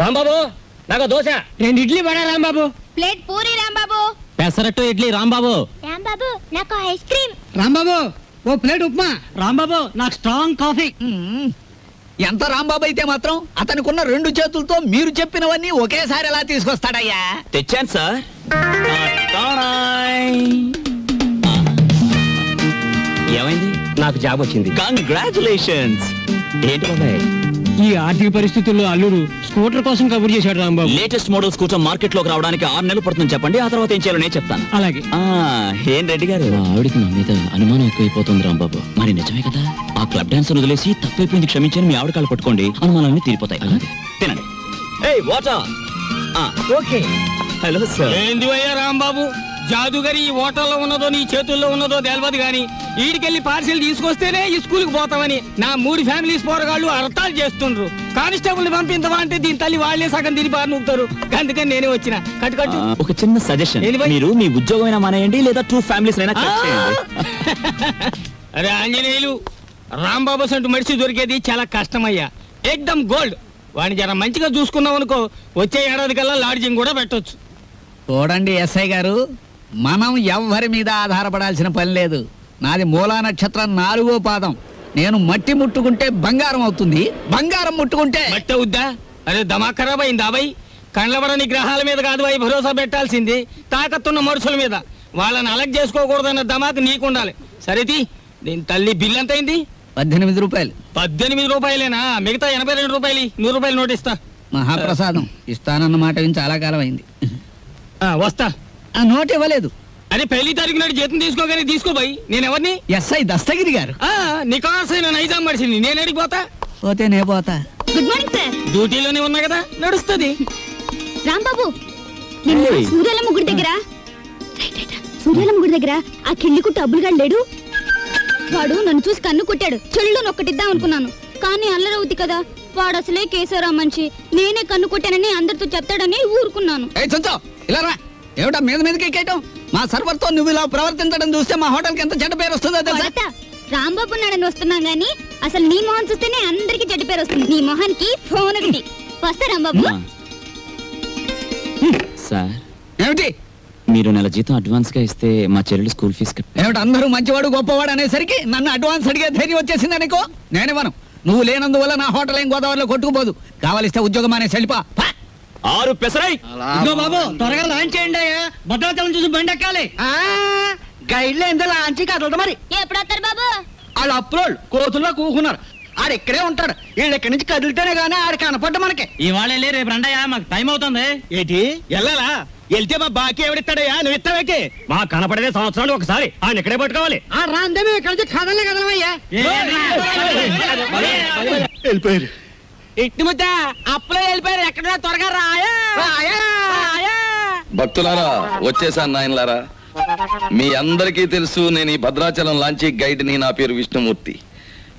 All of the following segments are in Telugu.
రాంబాబు నాకు దోశ 2 ఇడ్లీ పడా రాంబాబు. ప్లేట్ పూరి రాంబాబు. పెసరట్టు ఇడ్లీ రాంబాబు. రాంబాబు నాకు ఐస్ క్రీమ్. రాంబాబు ఓ ప్లేట్ ఉప్మా. రాంబాబు నాకు స్ట్రాంగ్ కాఫీ. ఎంత రాంబాబు అయితే మాత్రం అతనికున్న 2 చేతులతో మీరు చెప్పినవన్నీ ఒకేసారి ఎలా తీసుకొస్తాడయ్యా? తెచ్చాను సార్. ఏమైంది? నాకు జాబ్ వచ్చింది. కంగ్రాచులేషన్స్. ఏంటి బాబాయ్ ఈ ఆర్థిక పరిస్థితుల్లో అల్లుడు స్కూటర్ కోసం కబుర్ చేశాడు Rambabu. Latest model scooter market లోకి రావడానికి 6 నెలలు పడుతుంది చెప్పండి, ఆ తర్వాత ఏం చేయాలో నేను చెప్తాను. అలాగే. ఏం రెడ్డి గారు, ఆవిడికి నా మీద అనుమానం ఎక్కువైపోతుంది రాంబాబు. మరి నిజమే కదా, ఆ క్లబ్ డాన్సర్ వదిలేసి తప్పైపోయింది క్షమించని మీ ఆవిడ కాళ్ళు పట్టుకోండి, అనుమానాన్ని తీరిపోతాయి. అలాగే తినండి. వాటర్. ఓకే. Hello sir. ఏంది అయ్యా రాంబాబు, జాదుగరి ఈ హోటల్లో ఉన్నదో నీ చేతుల్లో ఉన్నదో తెలియదు గాని ఈడికెళ్ళి పార్సిల్ తీసుకొస్తేనే ఈ స్కూల్కి పోతామని నా 3 ఫ్యామిలీస్ పోరగాళ్ళు అర్థాలు చేస్తుండ్రు. కానిస్టేబుల్ పంపించవా అంటే దీని తల్లి వాళ్లే సగం తిని బారి నూపుతారు. అందుకని నేనే వచ్చిన. కట్టు ఒక చిన్న సజెషన్, మీరు మీ ఉద్యోగమైనా మానేయండి లేదా 2 ఫ్యామిలీస్ అయినా కట్ చేయండి. అరే ఆంజనేయులు, రాంబాబు సంటూ మనిషి దొరికేది చాలా కష్టమయ్యా. ఎక్దమ్ గోల్డ్. వాడిని జర మంచిగా చూసుకున్నాం అనుకో, వచ్చే ఏడాది కల్లా లాడ్జింగ్ కూడా పెట్టొచ్చు. చూడండి ఎస్ఐ గారు, మనం ఎవ్వరి మీద ఆధారపడాల్సిన పని లేదు. నాది మూలా నక్షత్రం 4వ పాదం. నేను మట్టి ముట్టుకుంటే బంగారం అవుతుంది, బంగారం ముట్టుకుంటే మట్టి అవుద్దా? అరే దమాక్ ఖరాబ్ అయిందా బాయ్? కండ్లబడని గ్రహాల మీద కాదు బాయ్ భరోసా పెట్టాల్సింది, తాకత్తున్న మనుషుల మీద. వాళ్ళని అలగ్ చేసుకోకూడదన్న దమాక్ నీకుండాలి. సరేది, దీని తల్లి బిల్ ఎంత అయింది? 18 రూపాయలు. 18 రూపాయలేనా? మిగతా 82 రూపాయలు 100 రూపాయలు నోట్ ఇస్తా. మహాప్రసాదం ఇస్తానన్న మాట విని చాలా కాలం అయింది. వస్తా. ఆ నోట్ ఇవ్వలేదు. అరే 1 తారీఖు నాడు జీతం తీసుకోగానే తీసుకో బాయ్. నేను ఎవరిని? ఎస్ఐ దస్తగిరి గారు. నికాసైన నైజాం మనిషిని. నేను అడిగిపోతా. పోతే నే పోతా. Good morning sir. డ్యూటీలోనే ఉన్నా కదా, నడుస్తుంది. రాంబాబు, నిన్న సూర్యాలమ్మ గుడి దగ్గర సూర్యాలమ్మ గుడి దగ్గర ఆ కిళ్ళికు డబ్బులుగా లేడు. వాడు నన్ను చూసి కన్ను కొట్టాడు. చెల్లు నొక్కటిద్దాం అనుకున్నాను, కానీ అల్లరవుద్ది కదా. వాడు అసలే కేశవరా మనిషి. నేనే కన్ను కొట్టానని అందరితో చెప్తాడని ఊరుకున్నాను. ఇలా రా. ఏమిటా మీద మీదకి ఎక్కేయటం? మా సర్వర్ తో నువ్వు ఇలా ప్రవర్తించడం చూస్తే మా హోటల్ కి ఎంత చెడ్డ పేరు వస్తుందో తెలుసా? రాంబాబు నాడని వస్తున్నాం గానీ అసలు నీ మొహం చూస్తేనే అందరికి చెడ్డ పేరు వస్తుంది. నీ మొహానికి ఫోన్ ఒకటి. వస్తా రాంబాబు. సార్ ఏమిటి? మీరు నెల జీతం అడ్వాన్స్ గా ఇస్తే మా చెల్లెలు స్కూల్ ఫీజు ఏమిటి? అందరూ మంచివాడు గొప్పవాడు అనేసరికి నన్ను అడ్వాన్స్ అడిగే ధైర్యం వచ్చేసింది అనుకో. నేనేమను, నువ్వు లేనందువల్ల నా హోటల్ ఏం గోదావరిలో కొట్టుకుపోదు. కావాలిస్తే ఉద్యోగం అనే సెల్పా 6 పెసరై. బాబు త్వరగా లాంచ్ చేయండి అయ్యా, భద్రాచలం చూసి బండి ఎక్కాలి. గైడ్లో ఎంత లాంచి కదలదు మరి. ఎప్పుడు వస్తారు బాబు? వాళ్ళు అప్రోల్ కోతుల్లో కూకున్నారు. ఆడు ఇక్కడే ఉంటాడు. వీళ్ళు ఇక్కడి నుంచి కదిలితేనే గానీ ఆడు కనపడ్డ మనకి. ఇవాళ రేపు రండయ్యా, మాకు టైం అవుతుంది. ఏంటి వెళ్ళాలా? వెళ్తే మా బాకీ ఎవడిస్తాడయ్యా? నువ్వు ఇస్తావేకి? మా కనపడేదే సంవత్సరాలు ఒకసారి. ఆయన ఇక్కడే పట్టుకోవాలి. రాందేమే ఇక్కడ నుంచి కదలే కదలమయ్యా. వెళ్ళిపోయారు. ఇట్టి ముద్ద అప్పులో వెళ్ళిపోయారు. ఎక్కడ త్వరగా రాయా. భక్తులారా, వచ్చేసాను నాయనలారా. మీ అందరికీ తెలుసు, నేను ఈ భద్రాచలం లాంచీ గైడ్ని. నా పేరు విష్ణుమూర్తి.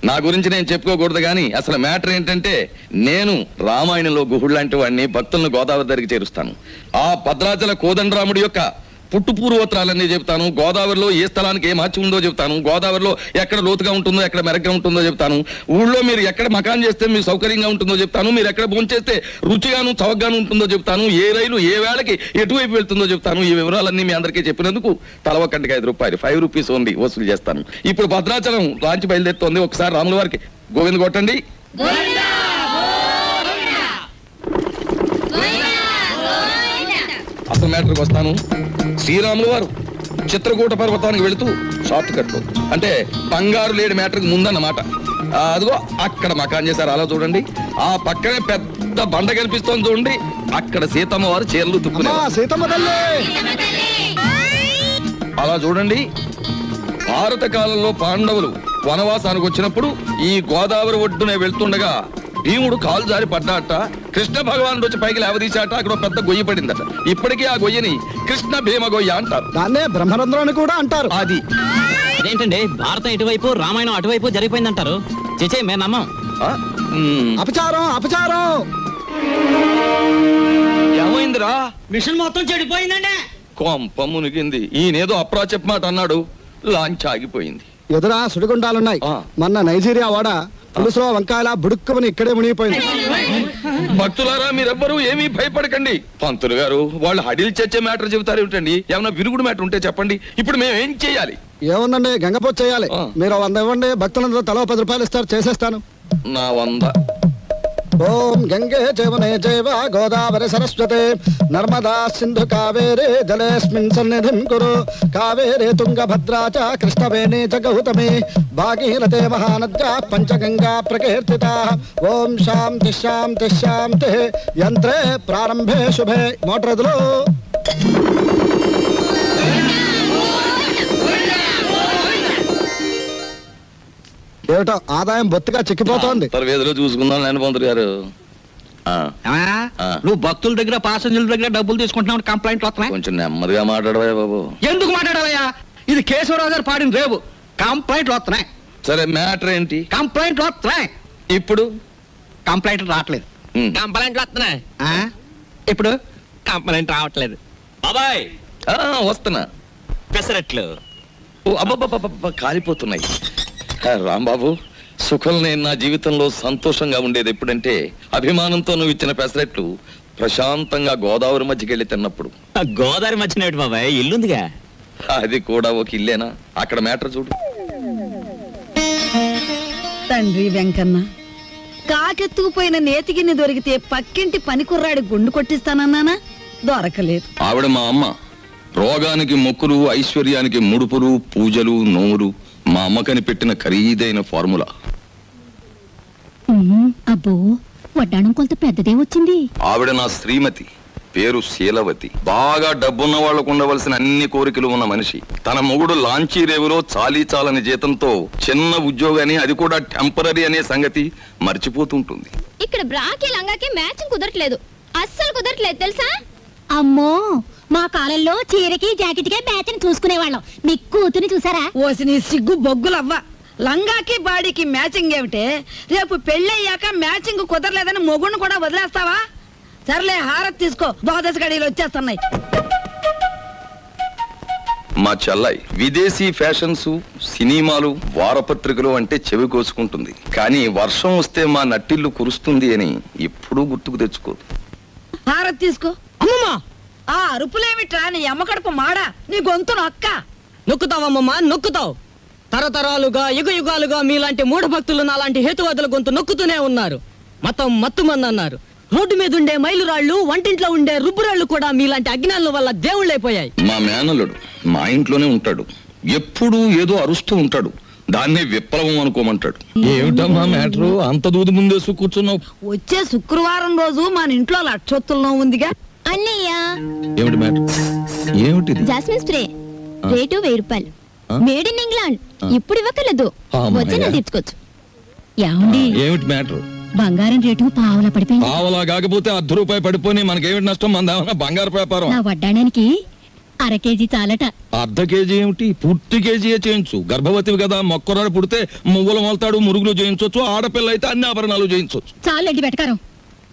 నా గురించి నేను చెప్పుకోకూడదు కానీ అసలు మ్యాటర్ ఏంటంటే, నేను రామాయణంలో గుహుడు లాంటి వాడిని. భక్తులను గోదావరి దగ్గరికి చేరుస్తాను. ఆ భద్రాచల కోదండరాముడి యొక్క పుట్టు పూర్వోత్తరాలన్నీ చెప్తాను. గోదావరిలో ఏ స్థలానికి ఏ మార్చి ఉందో చెప్తాను. గోదావరిలో ఎక్కడ లోతుగా ఉంటుందో, ఎక్కడ మెరగ్గా ఉంటుందో చెప్తాను. ఊళ్ళో మీరు ఎక్కడ మకాన్ చేస్తే మీకు సౌకర్యంగా ఉంటుందో చెప్తాను. మీరు ఎక్కడ భోంచేస్తే రుచిగాను చవకగాను ఉంటుందో చెప్తాను. ఏ రైలు ఏ వేళకి ఎటువైపు వెళ్తుందో చెప్తాను. ఈ వివరాలన్నీ మీ అందరికీ చెప్పినందుకు తల ఒక్కంటికి 5 రూపాయలు, 5 రూపీస్ ఓన్లీ వసూలు చేస్తాను. ఇప్పుడు భద్రాచలం లాంచి బయలుదేరుతోంది. ఒకసారి రాముల వారికి గోవింద కొట్టండి. అసలు మ్యాటర్కి వస్తాను. శ్రీరాములు వారు చిత్రకూట పర్వతానికి వెళుతూ షార్ట్ కట్ అంటే బంగారు లేడి మ్యాటర్కి ముందన్నమాట. అదిగో అక్కడ మకాన్ చేశారు. అలా చూడండి. ఆ పక్కనే పెద్ద బండ కనిపిస్తోంది చూడండి. అక్కడ సీతమ్మ వారు చీరలు తుక్కున్నారు. అలా చూడండి. భారత కాలంలో పాండవులు వనవాసానికి వచ్చినప్పుడు ఈ గోదావరి ఒడ్డునే వెళ్తుండగా భీముడు కాలు జారి పడ్డాట. కృష్ణ భగవానుడు వచ్చి పైకి లేవదీశాట. అక్కడ పెద్ద గొయ్యి పడిందట. ఇప్పటికీ ఆ గొయ్యని కృష్ణ భీమ గొయ్య అంటారు. దాన్నే బ్రహ్మరంధ్రం అని కూడా అంటారు. అది అదేంటండి, భారతం ఇటువైపు రామాయణం అటువైపు జరిగిపోయిందంటారు. చేచే మేము నమ్మం. అపచారం అపచారం. ఏమైందిరా? మిషన్ మొత్తం చెడిపోయిందండి. కొంప మునిగింది. ఈయనేదో అప్రాచప్ మాట అన్నాడు. లాంచ్ ఆగిపోయింది. ఎదురా సుడిగుండాలున్నాయి. మొన్న నైజీరియా వాడ పులుసులో వంకాయల బుడుక్కుమని ఇక్కడే మునిగిపోయింది. భక్తులారా మీరెవ్వరూ ఏమీ భయపడకండి. పంతులు గారు వాళ్ళు హడిల్ చచ్చే మ్యాటర్ చెబుతారు ఏమిటండి? ఏమన్నా విరుగుడు మ్యాటర్ ఉంటే చెప్పండి. ఇప్పుడు మేము ఏం చేయాలి? ఏముందండి, గంగపోతు చేయాలి. మీరు 100 ఇవ్వండి, భక్తులందరూ తలో 10 రూపాయలు ఇస్తారు, చేసేస్తాను. నా 100. ఓం గంగే జవనే జైవ గోదావరి సరస్వతే నర్మదా సింధు కావేరే జలేస్మిన్ సన్నిధిం కురు కావేరే తుంగభద్రా చ కృష్ణవేణి చ గౌతమి భాగీరథే మహానద్యా పంచగంగా ప్రకీర్తితా. ఓం శాంతి శాంతి శాంతి. యంత్రే ప్రారంభే శుభే. మోటార్ ఎదులు. ఏమిటో ఆదాయం బొత్తిగా చిక్కిపోతోంది. వేదిలో చూసుకుందాం నేను పంతులు గారు. నువ్వు భక్తుల దగ్గర పాసెంజర్ల దగ్గర డబ్బులు తీసుకుంటున్నావు, కంప్లైంట్లు వస్తున్నాయి. కొంచెం నెమ్మదిగా మాట్లాడవా బాబు. ఎందుకు మాట్లాడవయ్యా? ఇది కేశవరావు గారు పాడిన రేవు. కంప్లైంట్లు వస్తున్నాయి. సరే మ్యాటర్ ఏంటి? కంప్లైంట్లు వస్తున్నాయి. ఇప్పుడు కంప్లైంట్లు రావట్లేదు. కంప్లైంట్లు వస్తున్నాయి. ఇప్పుడు కంప్లైంట్ రావట్లేదు. బాబాయ్ వస్తున్నా. పెసరట్లు. ఓ అబ్బబ్బబ్బ కాలిపోతున్నాయి. రాంబాబు, సుఖం నేను నా జీవితంలో సంతోషంగా ఉండేది ఎప్పుడంటే అభిమానంతో నువ్వు ఇచ్చిన పెసరెట్లు ప్రశాంతంగా గోదావరి మధ్యకి వెళ్ళి తిన్నప్పుడు. గోదావరి మధ్యన బాబాయ్ ఇల్లుందిగా. అది కూడా ఒక ఇల్లేనా? అక్కడ మ్యాటర్ చూడు. తండ్రి వెంకన్న, కాకెత్తుకుపోయిన నేతిగిన్ని దొరికితే పక్కింటి పనికుర్రాడి గుండు కొట్టిస్తానన్నానా? దొరకలేదు. ఆవిడ మా అమ్మ. రోగానికి మొక్కులు, ఐశ్వర్యానికి ముడుపులు, పూజలు, నోములు మా అమ్మకని పెట్టిన ఖరీదైన ఫార్ములా. అబ్బో, వడ్డాణం కొంత పెద్దదే వచ్చింది. ఆవిడ నా శ్రీమతి, పేరు శీలవతి. బాగా డబ్బున్న వాళ్లకు ఉండవలసిన అన్ని కోరికలు ఉన్న మనిషి. తన మొగుడు లాంచీ రేవులో చాలీ చాలని జీతంతో చిన్న ఉద్యోగాన్ని, అది కూడా టెంపరరీ అనే సంగతి మర్చిపోతుంటుంది. ఇక్కడ బ్రాకి లంగాకి మ్యాచింగ్ కుదరట్లేదు, అస్సలు కుదరట్లేదు తెలుసా? అమ్మో, మా కాలంలో చీరకి జాకెట్కే మ్యాచింగ్ చూసుకునేవాళ్ళం. మీ కూతుని చూసారా? ఓసి నీ సిగ్గు బొగ్గులవ్వ. లంగాకి బాడీకి మ్యాచింగ్ ఏమిటే? రేపు పెళ్ళయ్యాక మ్యాచింగ్ కుదరలేదని మొగుడిని కూడా వదిలేస్తావా? సర్లే, హారతి తీసుకో, ద్వాదశ గడియలు వచ్చేస్తున్నాయి. మా చెల్లాయి విదేశీ ఫ్యాషన్స్, సినిమాలు, వారపత్రికలు అంటే చెవి కోసుకుంటుంది. కానీ వర్షం వస్తే మా నట్టిల్లు కురుస్తుంది అని ఎప్పుడూ గుర్తుకు తెచ్చుకోదు. హారతి తీసుకో. అమ్మమ్మా, ఆ అరుపులేమిట్రా? నీ అమ్మకడుపు మాడా, నీ గొంతు నొక్క. నొక్కుతావమ్మమ్మా, నొక్కుతావు. తరతరాలుగా యుగ యుగాలుగా మీలాంటి మూఢ భక్తులు నాలాంటి హేతువాదుల గొంతు నొక్కుతూనే ఉన్నారు. మతం మత్తుమంది అన్నారు. రోడ్డు మీద ఉండే మైలురాళ్లు, వంటింట్లో ఉండే రుబ్బురాళ్లు కూడా మీలాంటి అజ్ఞానుల వల్ల దేవుళ్ళైపోయాయి. మా మేనల్లుడు మా ఇంట్లోనే ఉంటాడు. ఎప్పుడూ ఏదో అరుస్తూ ఉంటాడు. దాన్నే విప్లవం అనుకోమంటాడు. ఏమిటమ్మా మ్యాటరు? అంత దూది ముందేసు కూర్చున్నావు. వచ్చే శుక్రవారం రోజు మన ఇంట్లో లక్షొత్తుల్లో ఉందిగా. అన్నయ్య, ఏమిటి మ్యాటర్? ఏమిటిది? జాస్మిన్ స్ప్రే రేటు 1000 రూపాయలు. Made in England. ఇప్పుడు ఇవ్వకలేదు, వచ్చి నేను తెచ్చుకోవచ్చు. ఏమిటి మ్యాటర్? బంగారం రేటు పావలా పడిపోయింది. పావలా కాకపోతే ₹10 పడిపోయి మనకేమిటి నష్టం? మన బంగారు వ్యాపారం. నా వడ్డాడానికి అర కేజీ చాలట. అర్ధ కేజీ ఏమిటి? పూర్తి కేజీయే చేయించు. గర్భవతివి కదా, మొక్కరాడు పుడితే మువ్వలు మొలతాడు, మురుగులు చేయించవచ్చు. ఆడపిల్ల అయితే అన్ని ఆభరణాలు చేయించవచ్చు. చాలండి వెటకారం.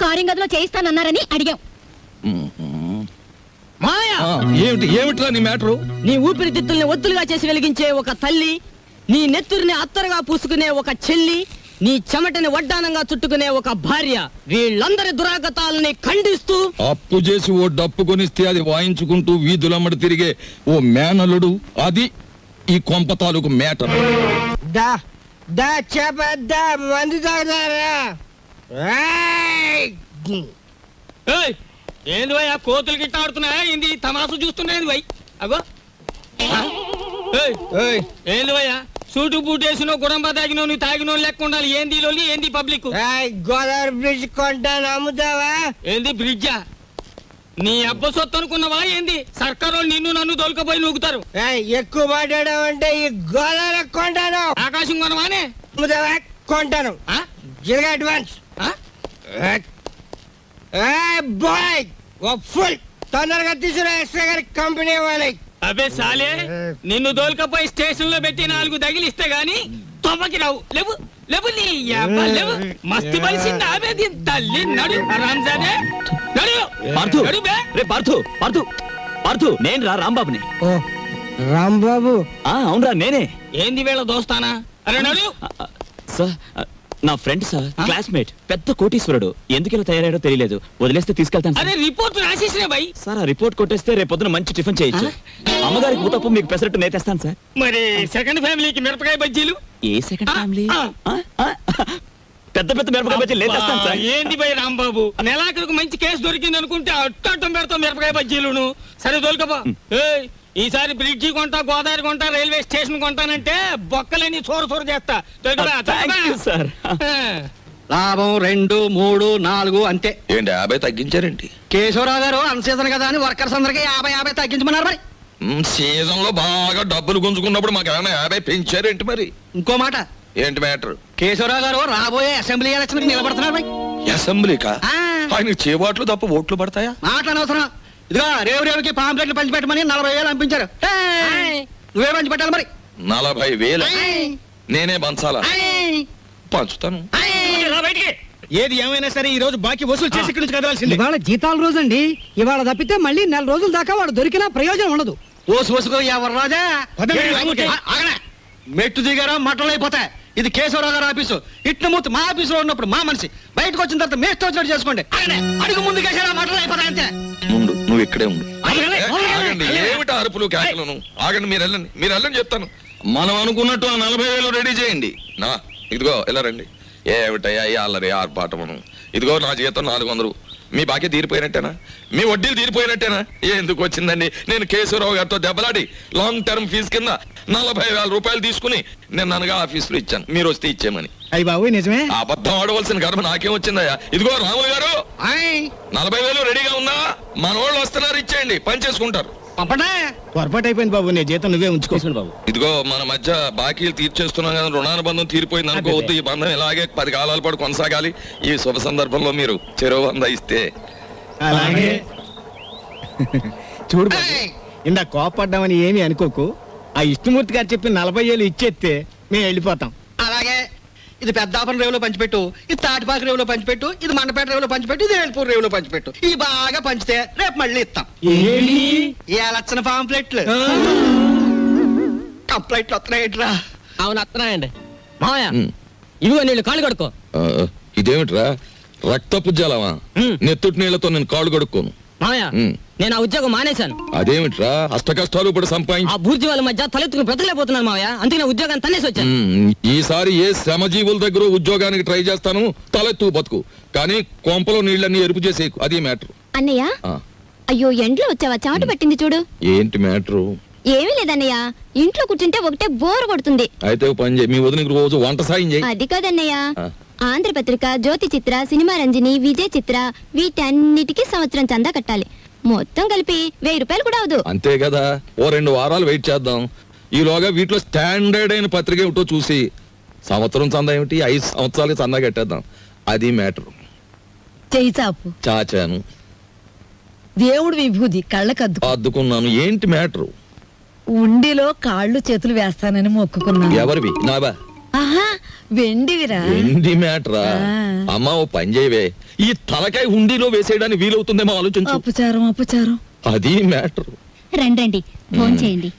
కారింగ్ గదిలో చేయిస్తానన్నారని అడిగాం. ఏమిటి ఏమిట్రా నీ మ్యాటరు? నీ ఊపిరితిత్తుల్ని ఒత్తులుగా చేసి వెలిగించే ఒక తల్లి, నీ నెత్తురిని అత్తరుగా పూసుకునే ఒక చెల్లి, నీ చెమటని వడ్డానంగా చుట్టుకునే ఒక భార్య, వీళ్ళందరి దురాగతాలని ఖండిస్తూ అప్పు చేసి ఓ డప్పు కొనిస్తే అది వాయించుకుంటూ వీధులమ్మడి తిరిగే ఓ మేనలుడు, అది ఈ కొంప తాలూకు మేటర్. ఏంది వై, ఆ కోతులు గిట్ట ఆడుతున్నాయా? ఏంది తమాసు చూస్తున్నాయి వై? అగో ఏంది వయ్యా, సూటు బూట్ వేసినో గుడంబా తాగినో నువ్వు తాగినో లెక్క ఉండాలి. ఏంది లోలి, ఏంది పబ్లిక్? గోదావరి బ్రిడ్జ్ కొంటాను, అమ్ముతావా? ఏంది బ్రిడ్జా? నీ అబ్బ సొత్తు అనుకున్నావా ఏంది? సర్కారు నిన్ను నన్ను దొలకపోయి నూగుతారు. ఎక్కువ మాట్లాడావంటే ఈ గోదావరి కొంటాను. ఆకాశం కొనవానే? అమ్ముతావా? కొంటాను. అడ్వాన్స్ బాయ్ ఫుల్ తొందరగా తీసుకురా ఎస్ఐ గారి కంపెనీ వాళ్ళకి. అబే సాలే, నిన్ను దోల్కపోయి స్టేషన్ లో పెట్టి 4 తగిలిస్తే గాని తొమ్మకి రావు. లేవు లేవు, నీ లేవు. మస్తు బలిసింది ఆమె దీని తల్లి. నడు రాంజానే, నడు నడు బే. రే పార్థు, పార్థు, పార్థు, నేను రా రాంబాబుని. రాంబాబు? అవునరా నేనే. ఏంది వీళ్ళ దోస్తానా? అరే నడు. సార్ నా ఫ్రెండ్ సార్, క్లాస్మేట్, పెద్ద కోటీశ్వరుడు. ఎందుకు ఇలా తయారయ్యాడో తెలియలేదు. వదిలేస్తే తీసుకెళ్తాను అరే రిపోర్ట్ రాసేసినా భయ్. సార్ ఆ రిపోర్ట్ కొట్టేస్తే రేపు పొద్దున మంచి టిఫిన్ చేయొచ్చు. అమ్మగారికి ఊతప్పం, మీకు పెసరట్టు నేతేస్తాను సార్. మరి సెకండ్ ఫ్యామిలీకి మిరపకాయ బజ్జీలు? ఏ సెకండ్ ఫ్యామిలీ? పెద్ద పెద్ద మిరపకాయ బజ్జీలు నేతేస్తాను సార్. ఏంటి భయ్ రాంబాబు, నెలాఖరుకు మంచి కేసు దొరికింది అనుకుంటే అట్టం పెడతాం మిరపకాయ బజ్జీలును. సరే దొరకబా. ఈసారి బ్రిడ్జి కొంటా, గోదావరి కొంటా, రైల్వే స్టేషన్ కొంటానంటే బొక్కలని చోర చేస్తా. లాభం 2, 3, 4 అంతే. ఏంటి 50 తగ్గించారేంటి? కేశవరావు గారు అన్సీజన్ కదా అని వర్కర్స్ అందరికి 50 తగ్గించమన్నారు. మరి సీజన్ లో బాగా డబ్బులు గుంజుకున్నప్పుడు మాకు ఏమైనా 50 పెంచారేంటి? మరి ఇంకో మాట. ఏంటి మ్యాటర్? కేశవరావు గారు రాబోయే అసెంబ్లీ ఎలక్షన్ నిలబడుతున్నారు. అసెంబ్లీకా? ఆయనకు చేబాట్లు తప్ప ఓట్లు పడతాయా? మాట్లాడవసరం. ఇదిగో రేవుకి పాంప్లెట్లు పంచిపెట్టమని 40,000 పంపించారు. నువ్వే పంచి పెట్టాలి. మరి 40,000 నేనే పంచాలా? పంచుతాను. ఏది ఏమైనా సరే ఈ రోజు బాకీ వసూలు చేసి ఇక్కడి నుంచి కదలాల్సింది. ఇవాళ జీతాల రోజు అండి. ఇవాళ తప్పితే మళ్ళీ 4 రోజుల దాకా వాడు దొరికినా ప్రయోజనం ఉండదు. ఓసుకో ఎవరు రాజా మెట్టు దిగారా మట్టలు అయిపోతాయి. ఇది కేశవరావు గారు ఆఫీసు. ఇట్ల మూర్తి మా ఆఫీసులో ఉన్నప్పుడు మా మనిషి, బయటకు వచ్చిన తర్వాత మేస్తో వచ్చినట్టు చేసుకోండి. అడుగు ముందు కేసారా మట్టలు అయిపోతాయి అంతే. ముందు నువ్వు ఇక్కడే ఉండు. ఆగండి, ఏమిటి అరుపులు కేకలను? ఆగండి, మీరు వెళ్ళండి చెప్తాను. మనం అనుకున్నట్టు ఆ 40,000 రెడీ చేయండి. నా ఇదిగో ఇలా రండి. ఏమిటయ్యా ఈ అల్లరి ఆర్పాటమును? ఇదిగో నా జీతం 400. మీ బాకీ తీరిపోయినట్టేనా? మీ వడ్డీలు తీరిపోయినట్టేనా? ఎందుకు వచ్చిందండి? నేను కేశవరావు గారితో దెబ్బలాడి లాంగ్ టర్మ్ ఫీజు కింద 40,000 రూపాయలు తీసుకుని నేను అనగా ఆఫీసులో ఇచ్చాను. మీరు వస్తే ఇచ్చేమని. అయ్యి బాబు నిజమే. అబద్ధం ఆడవలసిన గర్భ నాకేం వచ్చిందయ్యా? ఇదిగో రాము గారు 40,000 రెడీగా ఉందా? మన వాళ్ళు వస్తున్నారు, ఇచ్చేయండి, పని చేసుకుంటారు. పొరపాటు అయిపోయింది బాబు. నీ జీతం నువ్వే ఉంచుకోవాలి బాబు. ఇదిగో మన మధ్య బాకీలు తీర్చేస్తున్నాం కదా, రుణానుబంధం తీరిపోయింది అనుకోవద్దు. ఈ బంధం ఇలాగే 10 కాలాల పాటు కొనసాగాలి. ఈ శుభ సందర్భంలో మీరు చెరో 100 ఇస్తే. అలాగే చూడు బాబు, ఇందా కోపడ్డామని ఏమీ అనుకోకు. ఆ విష్ణుమూర్తి గారు చెప్పి 40,000 ఇచ్చేస్తే మేము వెళ్ళిపోతాం. అలాగే ఇది పెద్దాపురం రేవులో పంచిపెట్టు, ఇది తాటిపాక రేవులో పంచిపెట్టు, ఇది మండపేట రేవులో పంచిపెట్టు, ఇది ఏల్పూర్ రేవులో పంచిపెట్టు. ఇది బాగా పంచితే రేపు మళ్ళీ ఇస్తాం. లక్షణ పాంప్లెట్లు కంప్లైంట్లు వస్తున్నాయిట్రా. అవును వస్తున్నాయండి. మావయ్య ఇదిగో నీళ్ళు కాళ్ళు కడుక్కో. ఇదేమిట్రా రక్తపు జలమా? నెత్తుటి నీళ్లతో నేను కాళ్ళు కడుక్కోను. మావయ్య నేను ఆ ఉద్యోగం మానేశాను. అదేమిట్రా అష్ట కష్టాలు ఇప్పుడు సంపాదించి ఆ బూర్జీ వాళ్ళ మధ్య తలెత్తుకుని బ్రతకలేకపోతున్నాను మావయ్య. అందుకే ఉద్యోగాన్ని తన్నేసి వచ్చాను. ఈసారి ఏ శ్రమజీవుల దగ్గర ఉద్యోగానికి ట్రై చేస్తాను. తలెత్తు బతుకు, కానీ కొంపలో నీళ్ళన్నీ ఎరుపు చేసేకు. అది మ్యాటర్. అన్నయ్య అయ్యో ఎండ్లో వచ్చావా? చెమట పట్టింది చూడు. ఏంటి మ్యాటరు? ఏమీ లేదన్నయ్య, ఇంట్లో కూర్చుంటే ఒకటే బోర్ కొడుతుంది. అయితే పని చేయి, మీ వదినకి రోజు వంట సాయం చేయి. అది కాదన్నయ్య, ఆంధ్రపత్రిక, జ్యోతి చిత్ర, సినిమా రంజని, విజయ్ చిత్ర వీటన్నిటికీ సంవత్సరం చందా కట్టాలి. మొత్తం కలిపి 1000 రూపాయలు కూడా అవదు. అంతే కదా, ఓ 2 వారాలు వెయిట్ చేద్దాం. ఈలోగా వీటిలో స్టాండర్డ్ అయిన పత్రిక ఏమిటో చూసి సంవత్సరం చందా ఏమిటి 5 సంవత్సరాలకి చందా కట్టేద్దాం. అది మ్యాటర్. చెయ్యి చాపు. చాచాను. దేవుడు విభూది కళ్ళకద్దు అద్దుకున్నాను. ఏంటి మ్యాటరు? ఉండిలో కాళ్ళు చేతులు వేస్తానని మొక్కుకున్నాను. ఎవరివి? నావా? ఆహా వెండివిరా. వెండి మ్యాటరా? అమ్మా ఓ పని చేయవే, ఈ తలకాయ హుండీలో వేసేయడానికి వీలవుతుందేమో ఆలోచించు. అపచారం. అది మ్యాటర్. రండి ఫోన్ చేయండి.